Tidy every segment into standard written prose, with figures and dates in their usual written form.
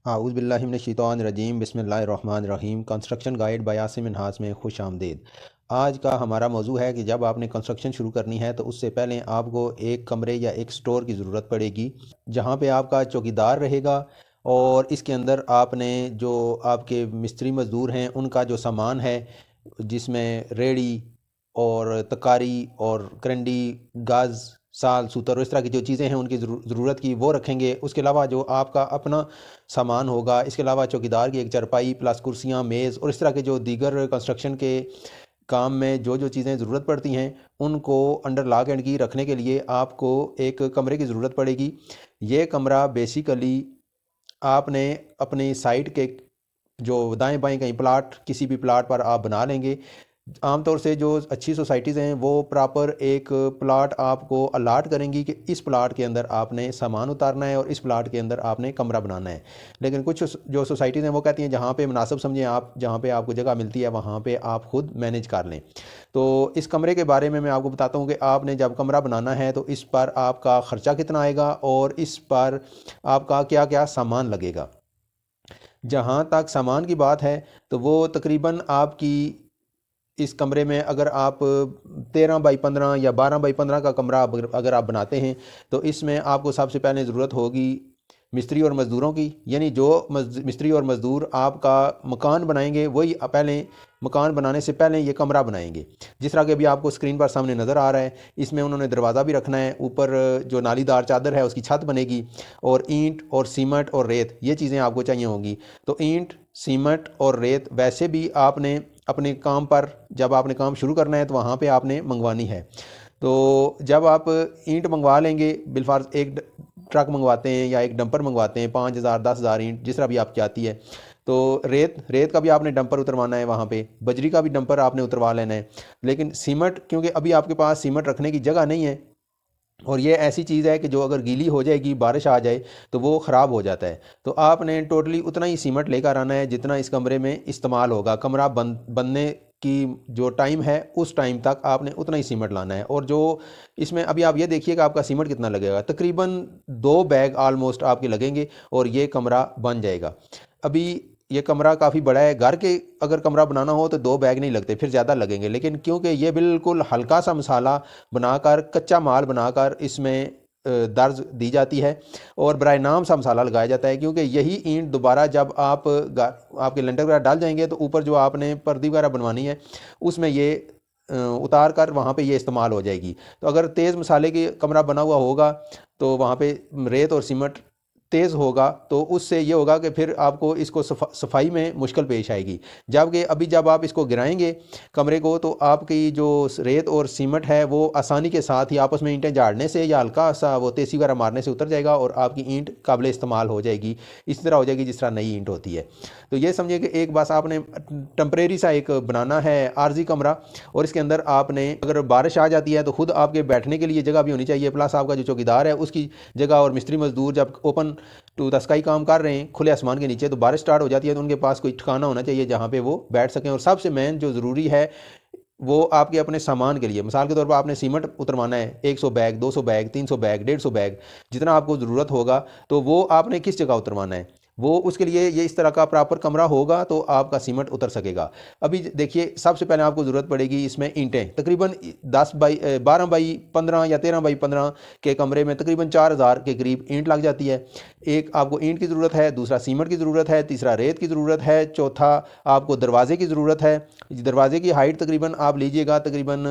आऊज़ बिल्लाहि मिनश शैतानिर रजीम बिस्मिल्लाहिर रहमानिर रहीम। Construction guide by Asim Minhaj में खुश आमदीद। आज का हमारा मौजू है कि जब आपने कंस्ट्रक्शन शुरू करनी है तो उससे पहले आपको एक कमरे या एक स्टोर की ज़रूरत पड़ेगी, जहाँ पे आपका चौकीदार रहेगा। और इसके अंदर आपने जो आपके मिस्त्री मज़दूर हैं उनका जो सामान है, जिसमें रेड़ी और तकारी और करंडी, गाज, साल, सूतर और इस तरह की जो चीज़ें हैं उनकी ज़रूरत की वो रखेंगे। उसके अलावा जो आपका अपना सामान होगा, इसके अलावा चौकीदार की एक चारपाई प्लस कुर्सियाँ, मेज़ और इस तरह के जो दीगर कंस्ट्रक्शन के काम में जो जो चीज़ें ज़रूरत पड़ती हैं उनको अंडर लॉक एंड की रखने के लिए आपको एक कमरे की ज़रूरत पड़ेगी। ये कमरा बेसिकली आपने अपनी साइट के जो दाएं बाएं कहीं प्लाट, किसी भी प्लाट पर आप बना लेंगे। आमतौर से जो अच्छी सोसाइटीज़ हैं वो प्रॉपर एक प्लाट आपको अलाट करेंगी कि इस प्लाट के अंदर आपने सामान उतारना है और इस प्लाट के अंदर आपने कमरा बनाना है। लेकिन कुछ जो सोसाइटीज़ हैं वो कहती हैं जहाँ पे मुनासिब समझें आप, जहाँ पे आपको जगह मिलती है वहाँ पे आप खुद मैनेज कर लें। तो इस कमरे के बारे में मैं आपको बताता हूँ कि आपने जब कमरा बनाना है तो इस पर आपका ख़र्चा कितना आएगा और इस पर आपका क्या क्या सामान लगेगा। जहाँ तक सामान की बात है तो वो तकरीबन आपकी इस कमरे में अगर आप 13 बाई 15 या 12 बाई 15 का कमरा अगर आप बनाते हैं तो इसमें आपको सबसे पहले ज़रूरत होगी मिस्त्री और मज़दूरों की। यानी जो मिस्त्री और मज़दूर आपका मकान बनाएंगे वही पहले मकान बनाने से पहले ये कमरा बनाएंगे। जिस तरह के अभी आपको स्क्रीन पर सामने नज़र आ रहा है, इसमें उन्होंने दरवाज़ा भी रखना है, ऊपर जो नालीदार चादर है उसकी छत बनेगी और ईंट और सीमेंट और रेत ये चीज़ें आपको चाहिए होंगी। तो ईंट, सीमेंट और रेत वैसे भी आपने अपने काम पर, जब आपने काम शुरू करना है तो वहाँ पे आपने मंगवानी है। तो जब आप ईंट मंगवा लेंगे, बिलफार्ज एक ट्रक मंगवाते हैं या एक डंपर मंगवाते हैं, 5,000 10,000 ईंट जिस तरह भी आपकी आती है। तो रेत का भी आपने डंपर उतरवाना है, वहाँ पे बजरी का भी डंपर आपने उतरवा लेना है। लेकिन सीमेंट, क्योंकि अभी आपके पास सीमेंट रखने की जगह नहीं है और ये ऐसी चीज़ है कि जो अगर गीली हो जाएगी, बारिश आ जाए तो वो ख़राब हो जाता है। तो आपने टोटली उतना ही सीमेंट लेकर आना है जितना इस कमरे में इस्तेमाल होगा। कमरा बनने की जो टाइम है उस टाइम तक आपने उतना ही सीमेंट लाना है। और जो इसमें अभी आप ये देखिएगा आपका सीमेंट कितना लगेगा, तकरीबन 2 बैग ऑलमोस्ट आपके लगेंगे और ये कमरा बन जाएगा। अभी ये कमरा काफ़ी बड़ा है, घर के अगर कमरा बनाना हो तो 2 बैग नहीं लगते, फिर ज़्यादा लगेंगे। लेकिन क्योंकि ये बिल्कुल हल्का सा मसाला बनाकर, कच्चा माल बनाकर इसमें दर्ज दी जाती है और बराए नाम सा मसाला लगाया जाता है, क्योंकि यही ईंट दोबारा जब आप आपके लेंटर वगैरह डाल जाएंगे तो ऊपर जो आपने पर्दी वगैरह बनवानी है उसमें ये उतार कर वहाँ पे ये इस्तेमाल हो जाएगी। तो अगर तेज़ मसाले की कमरा बना हुआ होगा तो वहाँ पे रेत और सीमेंट तेज़ होगा तो उससे ये होगा कि फिर आपको इसको सफाई में मुश्किल पेश आएगी। जबकि अभी जब आप इसको गिराएंगे कमरे को तो आपकी जो रेत और सीमेंट है वो आसानी के साथ ही आपस में ईंटें झाड़ने से या हल्का सा वो तेज़ी वगैरह मारने से उतर जाएगा और आपकी ईंट काबिल इस्तेमाल हो जाएगी। इस तरह हो जाएगी जिस तरह नई ईंट होती है। तो ये समझिए कि एक बस आपने टम्परेरी सा एक बनाना है आर्जी कमरा, और इसके अंदर आपने अगर बारिश आ जाती है तो खुद आपके बैठने के लिए जगह भी होनी चाहिए, प्लस आपका जो चौकीदार है उसकी जगह। और मिस्त्री मजदूर जब ओपन टू द स्काई काम कर रहे हैं खुले आसमान के नीचे, तो बारिश स्टार्ट हो जाती है तो उनके पास कोई ठिकाना होना चाहिए जहाँ पे वो बैठ सकें। और सबसे मेन जो ज़रूरी है वो आपके अपने सामान के लिए, मिसाल के तौर पर आपने सीमेंट उतरवाना है 100 बैग, 200 बैग, 300 बैग, 150 बैग, जितना आपको ज़रूरत होगा, तो वो आपने किस जगह उतरवाना है वो उसके लिए ये इस तरह का प्रॉपर कमरा होगा तो आपका सीमेंट उतर सकेगा। अभी देखिए सबसे पहले आपको ज़रूरत पड़ेगी इसमें ईंटें। तकरीबन 12 बाई 15 या 13 बाई 15 के कमरे में तकरीबन 4,000 के करीब ईंट लग जाती है। एक आपको ईंट की ज़रूरत है, दूसरा सीमेंट की ज़रूरत है, तीसरा रेत की ज़रूरत है, चौथा आपको दरवाजे की ज़रूरत है। दरवाजे की हाइट तकरीबन आप लीजिएगा तकरीबन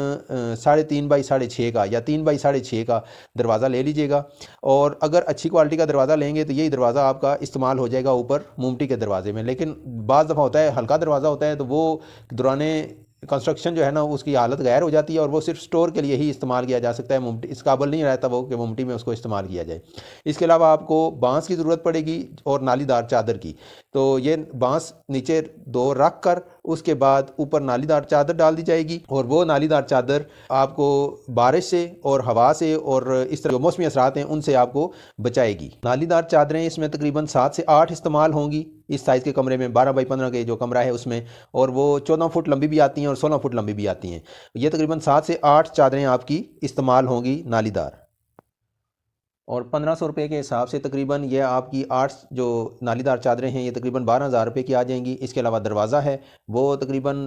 3.5 बाई 6.5 का या 3 बाई 6.5 का दरवाज़ा ले लीजिएगा। और अगर अच्छी क्वालिटी का दरवाज़ा लेंगे तो यही दरवाज़ा आपका इस्तेमाल हो जाएगा ऊपर मोमटी के दरवाजे में। लेकिन बाज़ दफ़ा होता है हल्का दरवाज़ा होता है तो वो दौराने कंस्ट्रक्शन जो है ना उसकी हालत गैर हो जाती है और वो सिर्फ स्टोर के लिए ही इस्तेमाल किया जा सकता है। मोमटी इस काबिल नहीं रहता वो कि मोमटी में उसको इस्तेमाल किया जाए। इसके अलावा आपको बांस की ज़रूरत पड़ेगी और नालीदार चादर की। तो ये बांस नीचे 2 रख कर उसके बाद ऊपर नालीदार चादर डाल दी जाएगी और वो नालीदार चादर आपको बारिश से और हवा से और इस तरह जो मौसमी असरात हैं उनसे आपको बचाएगी। नालीदार चादरें इसमें तकरीबन 7 से 8 इस्तेमाल होंगी इस साइज़ के कमरे में, 12 बाई 15 के जो कमरा है उसमें। और वो 14 फुट लंबी भी आती हैं और 16 फुट लंबी भी आती हैं। ये तकरीबन 7 से 8 चादरें आपकी इस्तेमाल होंगी नालीदार। और 1500 रुपये के हिसाब से तकरीबन ये आपकी 8 जो नालीदार चादरें हैं ये तकरीबन 12,000 रुपये की आ जाएंगी। इसके अलावा दरवाज़ा है वो तकरीबन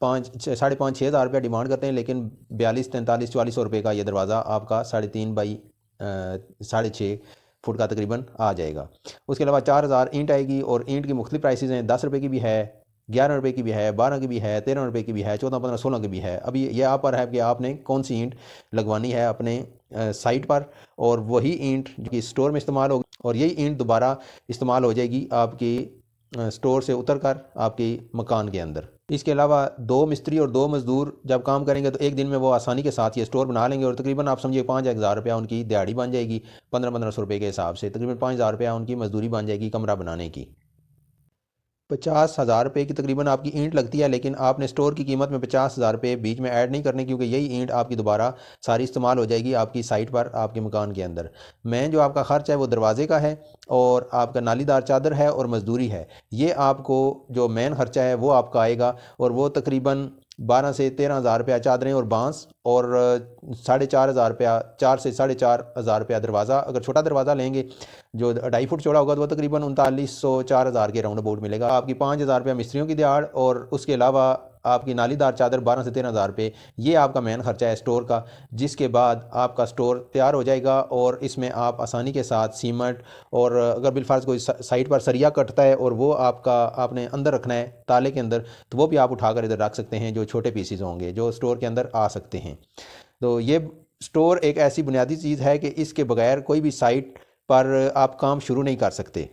5-5.5-6 हज़ार रुपया डिमांड करते हैं, लेकिन 42-43-4400 रुपये का ये दरवाज़ा आपका 3.5 बाई 6.5 फुट का तकरीबन आ जाएगा। उसके अलावा 4,000 ईंट आएगी, और ईंट की मुख्तलिफ प्राइसेस हैं, 10 रुपये की भी है, 11 रुपये की भी है, 12 की भी है, 13 रुपये की भी है, 14, 15, 16 की भी है। अभी ये आप पर है कि आपने कौन सी ईंट लगवानी है अपने साइट पर, और वही ईंट जो कि स्टोर में इस्तेमाल होगी, और यही ईंट दोबारा इस्तेमाल हो जाएगी आपकी स्टोर से उतर कर आपके मकान के अंदर। इसके अलावा 2 मिस्त्री और 2 मज़दूर जब काम करेंगे तो एक दिन में वो आसानी के साथ ये स्टोर बना लेंगे, और तकरीबन आप समझिए 5,000 रुपया उनकी दिहाड़ी बन जाएगी। 1500-1500 रुपये के हिसाब से तकरीबन 5,000 रुपया उनकी मजदूरी बन जाएगी कमरा बनाने की। 50,000 रुपये की तकरीबन आपकी ईंट लगती है, लेकिन आपने स्टोर की कीमत में 50,000 रुपये बीच में ऐड नहीं करने, क्योंकि यही ईंट आपकी दोबारा सारी इस्तेमाल हो जाएगी आपकी साइट पर, आपके मकान के अंदर। मेन जो आपका ख़र्च है वो दरवाजे का है, और आपका नालीदार चादर है, और मज़दूरी है। ये आपको जो मेन खर्चा है वो आपका आएगा, और वो तकरीबन 12 से 13,000 रुपया चादरें और बांस, और 4,500 रुपया, 4 से 4,500 रुपया दरवाज़ा। अगर छोटा दरवाज़ा लेंगे जो 2.5 फुट चौड़ा होगा तो वो तकरीबन 3900 4,000 के राउंड अबाउट मिलेगा। आपकी 5,000 रुपया मिस्त्रियों की दिहाड़, और उसके अलावा आपकी नालीदार चादर 12 से 13,000 रुपये, ये आपका मेन खर्चा है स्टोर का। जिसके बाद आपका स्टोर तैयार हो जाएगा, और इसमें आप आसानी के साथ सीमेंट, और अगर बिलफर्ज कोई साइट पर सरिया कटता है और वो आपका आपने अंदर रखना है ताले के अंदर, तो वो भी आप उठाकर इधर रख सकते हैं, जो छोटे पीसीज होंगे जो स्टोर के अंदर आ सकते हैं। तो ये स्टोर एक ऐसी बुनियादी चीज़ है कि इसके बगैर कोई भी साइट पर आप काम शुरू नहीं कर सकते।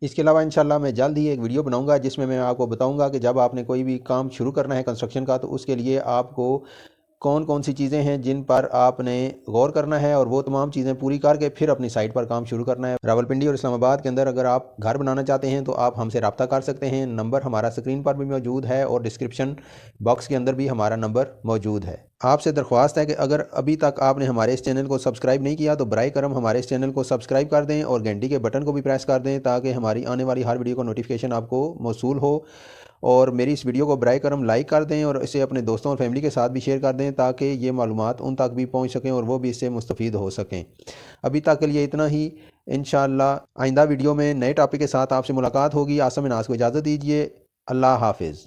इसके अलावा इंशाल्लाह मैं जल्द ही एक वीडियो बनाऊंगा जिसमें मैं आपको बताऊंगा कि जब आपने कोई भी काम शुरू करना है कंस्ट्रक्शन का, तो उसके लिए आपको कौन कौन सी चीज़ें हैं जिन पर आपने गौर करना है, और वो तमाम चीज़ें पूरी करके फिर अपनी साइट पर काम शुरू करना है। रावलपिंडी और इस्लामाबाद के अंदर अगर आप घर बनाना चाहते हैं तो आप हमसे रब्ता कर सकते हैं। नंबर हमारा स्क्रीन पर भी मौजूद है, और डिस्क्रिप्शन बॉक्स के अंदर भी हमारा नंबर मौजूद है। आपसे दरख्वास्त है कि अगर अभी तक आपने हमारे इस चैनल को सब्सक्राइब नहीं किया तो बराए करम हमारे इस चैनल को सब्सक्राइब कर दें, और घंटी के बटन को भी प्रेस कर दें, ताकि हमारी आने वाली हर वीडियो का नोटिफिकेशन आपको मौसूल हो। और मेरी इस वीडियो को बराए करम लाइक कर दें, और इसे अपने दोस्तों और फैमिली के साथ भी शेयर कर दें, ताकि ये मालूमात उन तक भी पहुंच सकें और वो भी इससे मुस्तफ़ीद हो सकें। अभी तक के लिए इतना ही। इंशाअल्लाह आइंदा वीडियो में नए टॉपिक के साथ आपसे मुलाकात होगी। आसम नाज को इजाज़त दीजिए। अल्लाह हाफिज़।